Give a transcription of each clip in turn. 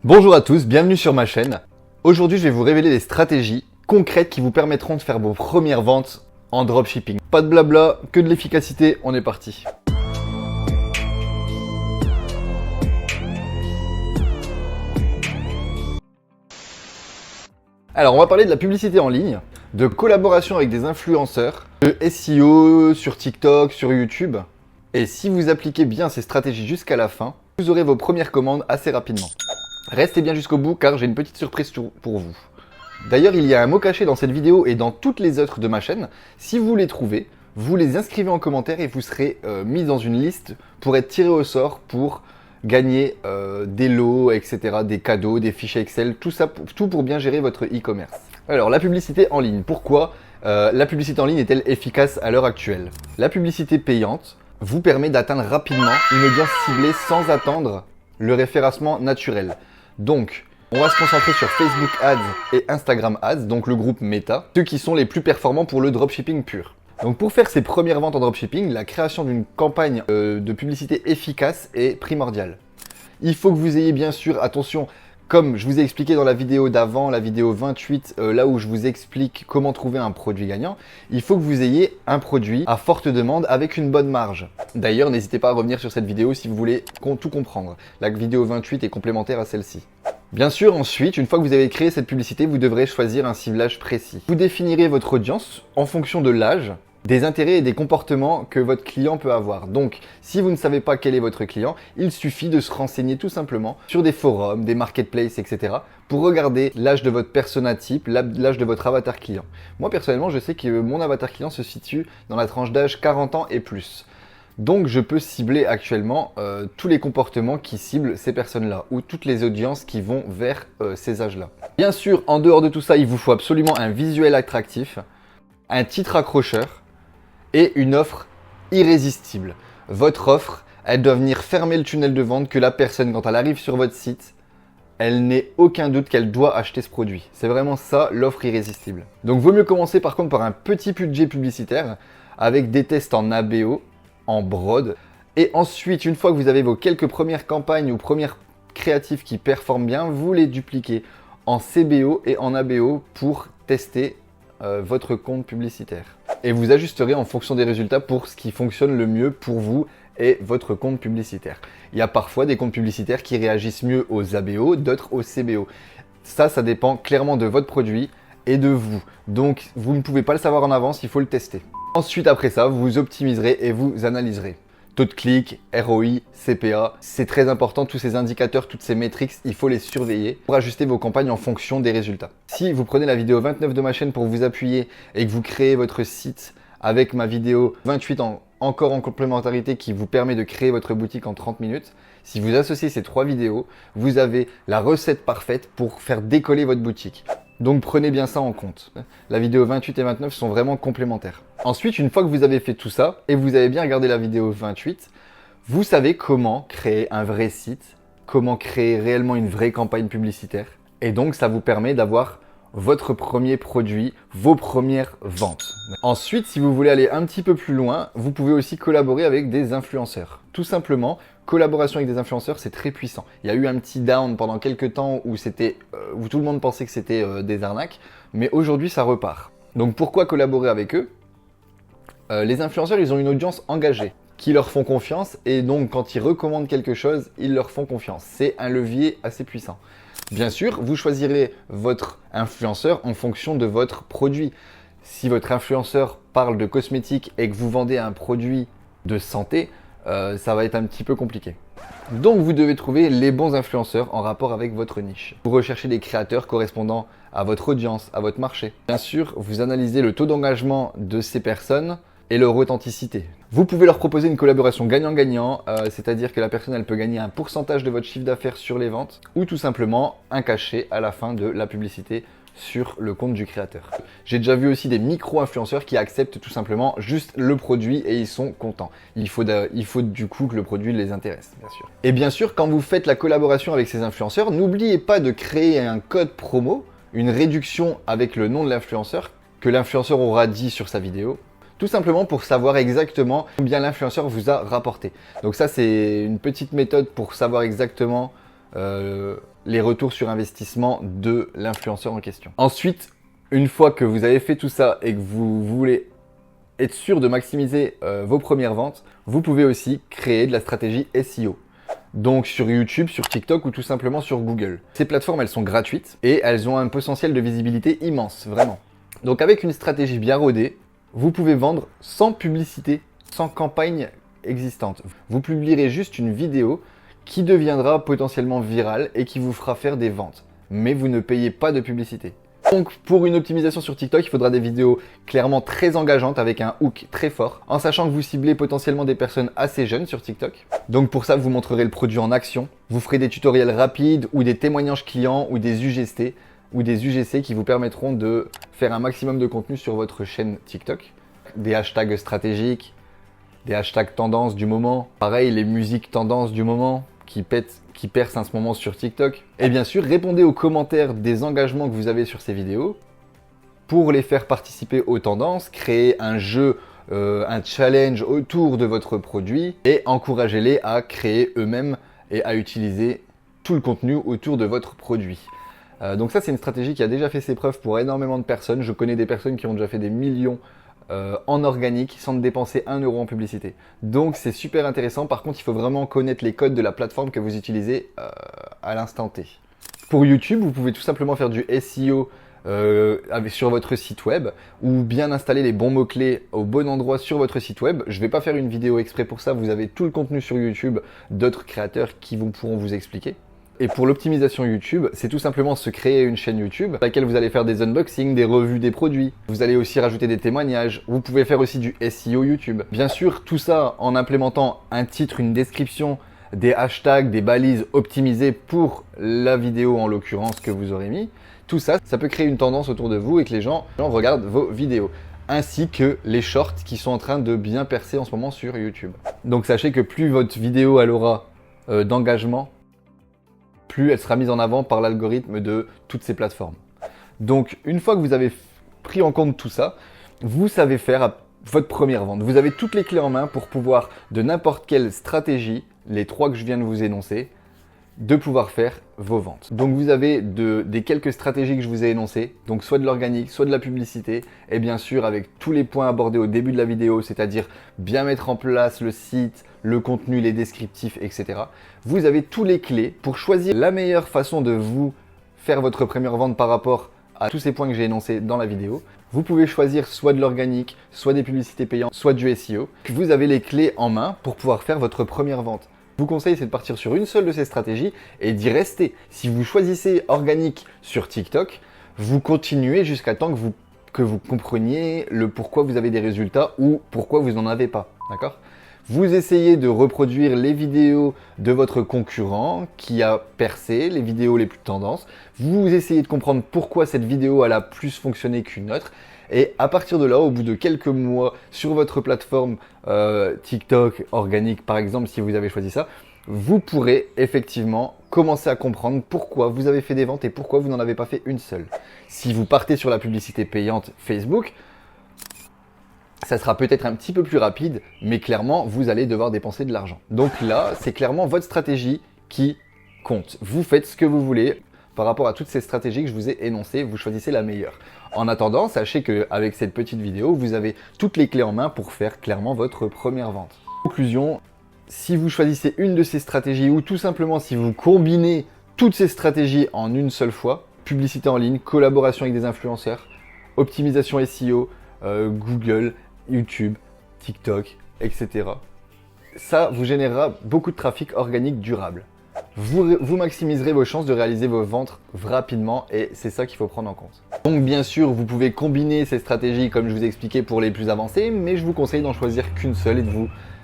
Bonjour à tous, bienvenue sur ma chaîne. Aujourd'hui, je vais vous révéler des stratégies concrètes qui vous permettront de faire vos premières ventes en dropshipping. Pas de blabla, que de l'efficacité, on est parti. Alors, on va parler de la publicité en ligne, de collaboration avec des influenceurs, de SEO sur TikTok, sur YouTube. Et si vous appliquez bien ces stratégies jusqu'à la fin, vous aurez vos premières commandes assez rapidement. Restez bien jusqu'au bout car j'ai une petite surprise pour vous. D'ailleurs, il y a un mot caché dans cette vidéo et dans toutes les autres de ma chaîne. Si vous les trouvez, vous les inscrivez en commentaire et vous serez mis dans une liste pour être tiré au sort pour gagner des lots, etc., des cadeaux, des fichiers Excel, tout ça, tout pour bien gérer votre e-commerce. Alors, la publicité en ligne. Pourquoi la publicité en ligne est-elle efficace à l'heure actuelle? La publicité payante vous permet d'atteindre rapidement une audience ciblée sans attendre le référencement naturel. Donc, on va se concentrer sur Facebook Ads et Instagram Ads, donc le groupe Meta, ceux qui sont les plus performants pour le dropshipping pur. Donc pour faire ses premières ventes en dropshipping, la création d'une campagne de publicité efficace est primordiale. Il faut que vous ayez bien sûr, attention, comme je vous ai expliqué dans la vidéo d'avant, la vidéo 28, là où je vous explique comment trouver un produit gagnant, il faut que vous ayez un produit à forte demande avec une bonne marge. D'ailleurs, n'hésitez pas à revenir sur cette vidéo si vous voulez tout comprendre. La vidéo 28 est complémentaire à celle-ci. Bien sûr, ensuite, une fois que vous avez créé cette publicité, vous devrez choisir un ciblage précis. Vous définirez votre audience en fonction de l'âge, des intérêts et des comportements que votre client peut avoir. Donc, si vous ne savez pas quel est votre client, il suffit de se renseigner tout simplement sur des forums, des marketplaces, etc. pour regarder l'âge de votre persona type, l'âge de votre avatar client. Moi, personnellement, je sais que mon avatar client se situe dans la tranche d'âge 40 ans et plus. Donc, je peux cibler actuellement tous les comportements qui ciblent ces personnes-là ou toutes les audiences qui vont vers ces âges-là. Bien sûr, en dehors de tout ça, il vous faut absolument un visuel attractif, un titre accrocheur, et une offre irrésistible. Votre offre, elle doit venir fermer le tunnel de vente que la personne, quand elle arrive sur votre site, elle n'ait aucun doute qu'elle doit acheter ce produit. C'est vraiment ça, l'offre irrésistible. Donc, vaut mieux commencer par contre par un petit budget publicitaire avec des tests en ABO, en broad. Et ensuite, une fois que vous avez vos quelques premières campagnes ou premières créatives qui performent bien, vous les dupliquez en CBO et en ABO pour tester votre compte publicitaire. Et vous ajusterez en fonction des résultats pour ce qui fonctionne le mieux pour vous et votre compte publicitaire. Il y a parfois des comptes publicitaires qui réagissent mieux aux ABO, d'autres aux CBO. Ça dépend clairement de votre produit et de vous. Donc, vous ne pouvez pas le savoir en avance, il faut le tester. Ensuite, après ça, vous optimiserez et vous analyserez. Taux de clic, ROI, CPA, c'est très important, tous ces indicateurs, toutes ces métriques, il faut les surveiller pour ajuster vos campagnes en fonction des résultats. Si vous prenez la vidéo 29 de ma chaîne pour vous appuyer et que vous créez votre site avec ma vidéo 28 encore en complémentarité qui vous permet de créer votre boutique en 30 minutes, si vous associez ces trois vidéos, vous avez la recette parfaite pour faire décoller votre boutique. Donc prenez bien ça en compte. La vidéo 28 et 29 sont vraiment complémentaires. Ensuite, une fois que vous avez fait tout ça et vous avez bien regardé la vidéo 28, vous savez comment créer un vrai site, comment créer réellement une vraie campagne publicitaire. Et donc, ça vous permet d'avoir votre premier produit, vos premières ventes. Ensuite, si vous voulez aller un petit peu plus loin, vous pouvez aussi collaborer avec des influenceurs. Tout simplement, collaboration avec des influenceurs, c'est très puissant. Il y a eu un petit down pendant quelques temps où où tout le monde pensait que c'était des arnaques, mais aujourd'hui, ça repart. Donc, pourquoi collaborer avec eux? Les influenceurs, ils ont une audience engagée qui leur font confiance et donc quand ils recommandent quelque chose, ils leur font confiance. C'est un levier assez puissant. Bien sûr, vous choisirez votre influenceur en fonction de votre produit. Si votre influenceur parle de cosmétiques et que vous vendez un produit de santé, ça va être un petit peu compliqué. Donc vous devez trouver les bons influenceurs en rapport avec votre niche. Vous recherchez des créateurs correspondant à votre audience, à votre marché. Bien sûr, vous analysez le taux d'engagement de ces personnes et leur authenticité. Vous pouvez leur proposer une collaboration gagnant-gagnant, c'est-à-dire que la personne elle peut gagner un pourcentage de votre chiffre d'affaires sur les ventes ou tout simplement un cachet à la fin de la publicité sur le compte du créateur. J'ai déjà vu aussi des micro-influenceurs qui acceptent tout simplement juste le produit et ils sont contents. Il faut du coup que le produit les intéresse, bien sûr. Et bien sûr, quand vous faites la collaboration avec ces influenceurs, n'oubliez pas de créer un code promo, une réduction avec le nom de l'influenceur que l'influenceur aura dit sur sa vidéo. Tout simplement pour savoir exactement combien l'influenceur vous a rapporté. Donc ça, c'est une petite méthode pour savoir exactement les retours sur investissement de l'influenceur en question. Ensuite, une fois que vous avez fait tout ça et que vous voulez être sûr de maximiser vos premières ventes, vous pouvez aussi créer de la stratégie SEO. Donc sur YouTube, sur TikTok ou tout simplement sur Google. Ces plateformes, elles sont gratuites et elles ont un potentiel de visibilité immense, vraiment. Donc avec une stratégie bien rodée, vous pouvez vendre sans publicité, sans campagne existante. Vous publierez juste une vidéo qui deviendra potentiellement virale et qui vous fera faire des ventes. Mais vous ne payez pas de publicité. Donc pour une optimisation sur TikTok, il faudra des vidéos clairement très engageantes avec un hook très fort, en sachant que vous ciblez potentiellement des personnes assez jeunes sur TikTok. Donc pour ça, vous montrerez le produit en action, vous ferez des tutoriels rapides ou des témoignages clients ou des UGC qui vous permettront de faire un maximum de contenu sur votre chaîne TikTok. Des hashtags stratégiques, des hashtags tendances du moment, pareil les musiques tendances du moment qui percent en ce moment sur TikTok. Et bien sûr, répondez aux commentaires des engagements que vous avez sur ces vidéos pour les faire participer aux tendances, créer un jeu, un challenge autour de votre produit et encouragez-les à créer eux-mêmes et à utiliser tout le contenu autour de votre produit. Donc ça, c'est une stratégie qui a déjà fait ses preuves pour énormément de personnes. Je connais des personnes qui ont déjà fait des millions en organique sans dépenser 1 euro en publicité. Donc c'est super intéressant. Par contre, il faut vraiment connaître les codes de la plateforme que vous utilisez à l'instant T. Pour YouTube, vous pouvez tout simplement faire du SEO sur votre site web ou bien installer les bons mots-clés au bon endroit sur votre site web. Je ne vais pas faire une vidéo exprès pour ça. Vous avez tout le contenu sur YouTube d'autres créateurs qui pourront vous expliquer. Et pour l'optimisation YouTube, c'est tout simplement se créer une chaîne YouTube dans laquelle vous allez faire des unboxings, des revues des produits. Vous allez aussi rajouter des témoignages. Vous pouvez faire aussi du SEO YouTube. Bien sûr, tout ça en implémentant un titre, une description, des hashtags, des balises optimisées pour la vidéo en l'occurrence que vous aurez mis. Tout ça, ça peut créer une tendance autour de vous et que les gens regardent vos vidéos. Ainsi que les shorts qui sont en train de bien percer en ce moment sur YouTube. Donc sachez que plus votre vidéo elle aura d'engagement, plus elle sera mise en avant par l'algorithme de toutes ces plateformes. Donc, une fois que vous avez pris en compte tout ça, vous savez faire votre première vente. Vous avez toutes les clés en main pour pouvoir, de n'importe quelle stratégie, les 3 que je viens de vous énoncer, de pouvoir faire vos ventes. Donc, vous avez des quelques stratégies que je vous ai énoncées, donc soit de l'organique, soit de la publicité, et bien sûr avec tous les points abordés au début de la vidéo, c'est-à-dire bien mettre en place le site, le contenu, les descriptifs, etc. Vous avez tous les clés pour choisir la meilleure façon de vous faire votre première vente par rapport à tous ces points que j'ai énoncés dans la vidéo. Vous pouvez choisir soit de l'organique, soit des publicités payantes, soit du SEO. Vous avez les clés en main pour pouvoir faire votre première vente. Je vous conseille, c'est de partir sur une seule de ces stratégies et d'y rester. Si vous choisissez organique sur TikTok, vous continuez jusqu'à temps que vous compreniez le pourquoi vous avez des résultats ou pourquoi vous n'en avez pas. D'accord ? Vous essayez de reproduire les vidéos de votre concurrent qui a percé, les vidéos les plus tendances. Vous essayez de comprendre pourquoi cette vidéo elle a plus fonctionné qu'une autre. Et à partir de là, au bout de quelques mois sur votre plateforme TikTok organique par exemple, si vous avez choisi ça, vous pourrez effectivement commencer à comprendre pourquoi vous avez fait des ventes et pourquoi vous n'en avez pas fait une seule. Si vous partez sur la publicité payante Facebook, ça sera peut-être un petit peu plus rapide, mais clairement, vous allez devoir dépenser de l'argent. Donc là, c'est clairement votre stratégie qui compte. Vous faites ce que vous voulez par rapport à toutes ces stratégies que je vous ai énoncées, vous choisissez la meilleure. En attendant, sachez qu'avec cette petite vidéo, vous avez toutes les clés en main pour faire clairement votre première vente. Conclusion, si vous choisissez une de ces stratégies ou tout simplement si vous combinez toutes ces stratégies en une seule fois, publicité en ligne, collaboration avec des influenceurs, optimisation SEO, Google, YouTube, TikTok, etc. Ça vous générera beaucoup de trafic organique durable. Vous maximiserez vos chances de réaliser vos ventes rapidement et c'est ça qu'il faut prendre en compte. Donc bien sûr, vous pouvez combiner ces stratégies comme je vous ai expliqué pour les plus avancés, mais je vous conseille d'en choisir qu'une seule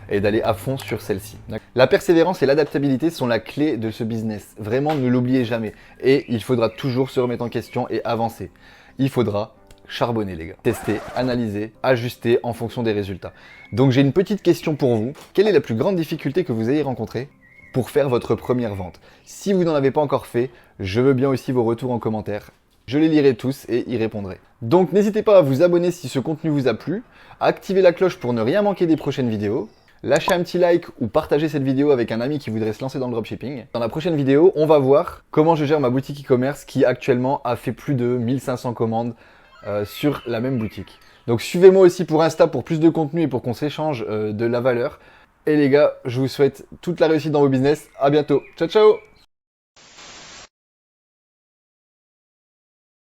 et d'aller à fond sur celle-ci. La persévérance et l'adaptabilité sont la clé de ce business. Vraiment, ne l'oubliez jamais. Et il faudra toujours se remettre en question et avancer. Il faudra charbonner les gars. Tester, analyser, ajuster en fonction des résultats. Donc j'ai une petite question pour vous. Quelle est la plus grande difficulté que vous ayez rencontrée pour faire votre première vente? Si vous n'en avez pas encore fait, je veux bien aussi vos retours en commentaire. Je les lirai tous et y répondrai. Donc n'hésitez pas à vous abonner si ce contenu vous a plu, à activer la cloche pour ne rien manquer des prochaines vidéos. lâchez un petit like ou partagez cette vidéo avec un ami qui voudrait se lancer dans le dropshipping. Dans la prochaine vidéo, on va voir comment je gère ma boutique e-commerce qui actuellement a fait plus de 1500 commandes sur la même boutique. Donc suivez-moi aussi pour Insta pour plus de contenu et pour qu'on s'échange de la valeur. Et les gars, je vous souhaite toute la réussite dans vos business. À bientôt. Ciao, ciao!